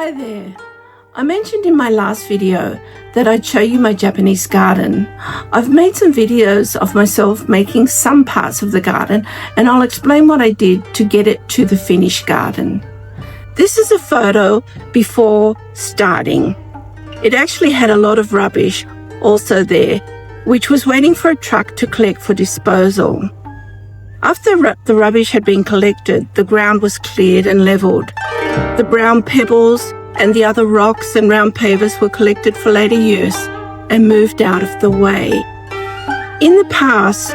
Hi there. I mentioned in my last video that I'd show you my Japanese garden. I've made some videos of myself making some parts of the garden, and I'll explain what I did to get it to the finished garden. This is a photo before starting. It actually had a lot of rubbish also there, which was waiting for a truck to collect for disposal. After the rubbish had been collected, the ground was cleared and levelled. The brown pebbles and the other rocks and round pavers were collected for later use and moved out of the way. In the past,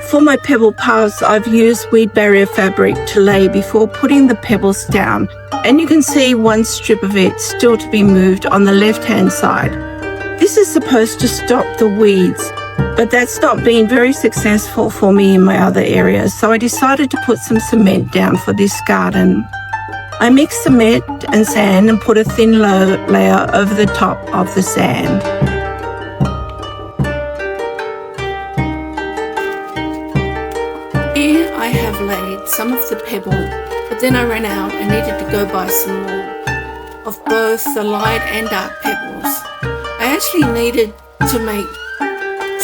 for my pebble paths, I've used weed barrier fabric to lay before putting the pebbles down, and you can see one strip of it still to be moved on the left-hand side. This is supposed to stop the weeds, but that's not been very successful for me in my other areas, so I decided to put some cement down for this garden. I mixed cement and sand and put a thin layer over the top of the sand. Here I have laid some of the pebble, but then I ran out and needed to go buy some more of both the light and dark pebbles. I actually needed to make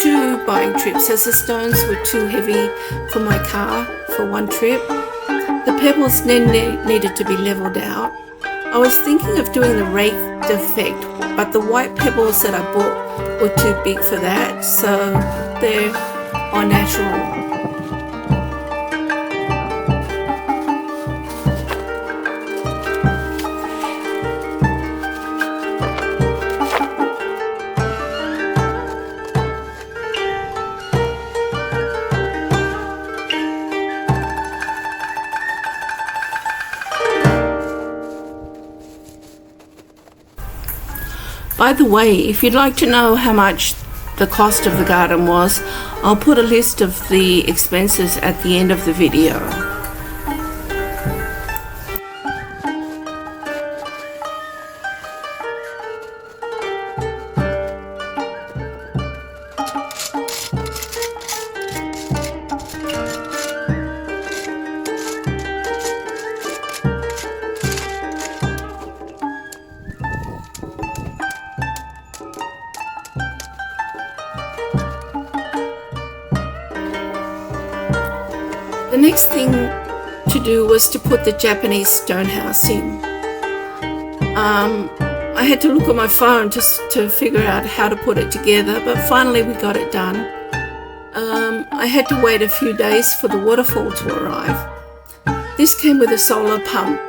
2 buying trips as the stones were too heavy for my car for one trip. The pebbles then needed to be levelled out. I was thinking of doing the raked effect, but the white pebbles that I bought were too big for that, so they are natural. By the way, if you'd like to know how much the cost of the garden was, I'll put a list of the expenses at the end of the video. The next thing to do was to put the Japanese stone house in. I had to look at my phone to figure out how to put it together, but finally we got it done. I had to wait a few days for the waterfall to arrive. This came with a solar pump.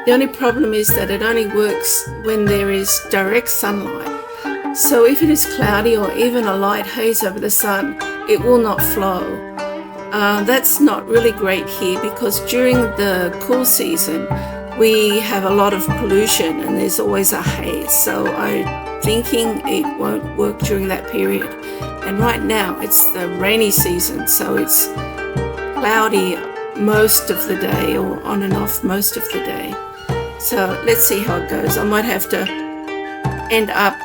The only problem is that it only works when there is direct sunlight. So if it is cloudy or even a light haze over the sun, it will not flow. That's not really great here because during the cool season we have a lot of pollution and there's always a haze, so I'm thinking it won't work during that period. And right now it's the rainy season, so it's cloudy most of the day or on and off most of the day. So let's see how it goes. I might have to end up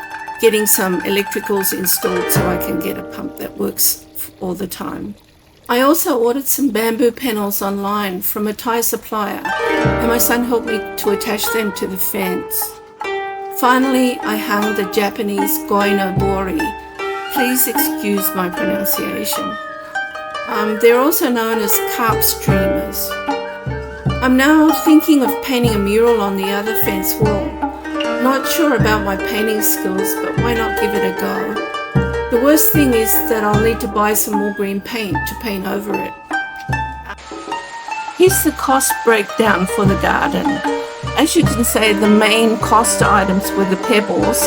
getting some electricals installed so I can get a pump that works all the time. I also ordered some bamboo panels online from a Thai supplier, and my son helped me to attach them to the fence. Finally, I hung the Japanese goinobori. Please excuse my pronunciation. They're also known as carp streamers. I'm now thinking of painting a mural on the other fence wall. Not sure about my painting skills, but why not give it a go? The worst thing is that I'll need to buy some more green paint to paint over it. Here's the cost breakdown for the garden. As you can see, the main cost items were the pebbles,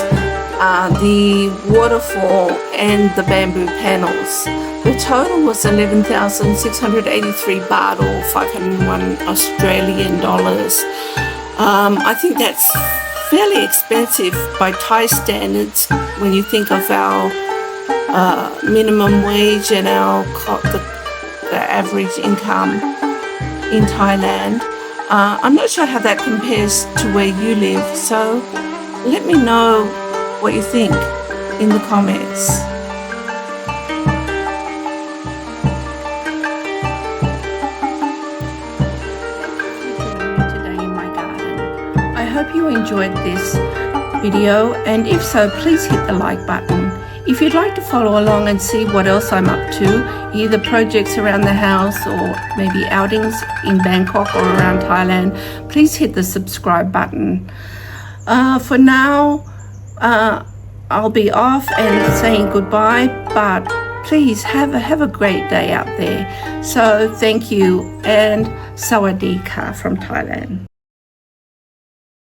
the waterfall and the bamboo panels. The total was 11,683 baht or 501 Australian dollars. I think that's fairly expensive by Thai standards when you think of our minimum wage and the average income in Thailand. I'm not sure how that compares to where you live, so let me know what you think in the comments. Today in my garden. I hope hope you enjoyed this video, and if so, please hit the like button. If you'd like to follow along and see what else I'm up to, either projects around the house or maybe outings in Bangkok or around Thailand, please hit the subscribe button. For now, I'll be off and saying goodbye, but please have a great day out there. So thank you, and Sawadee Ka from Thailand.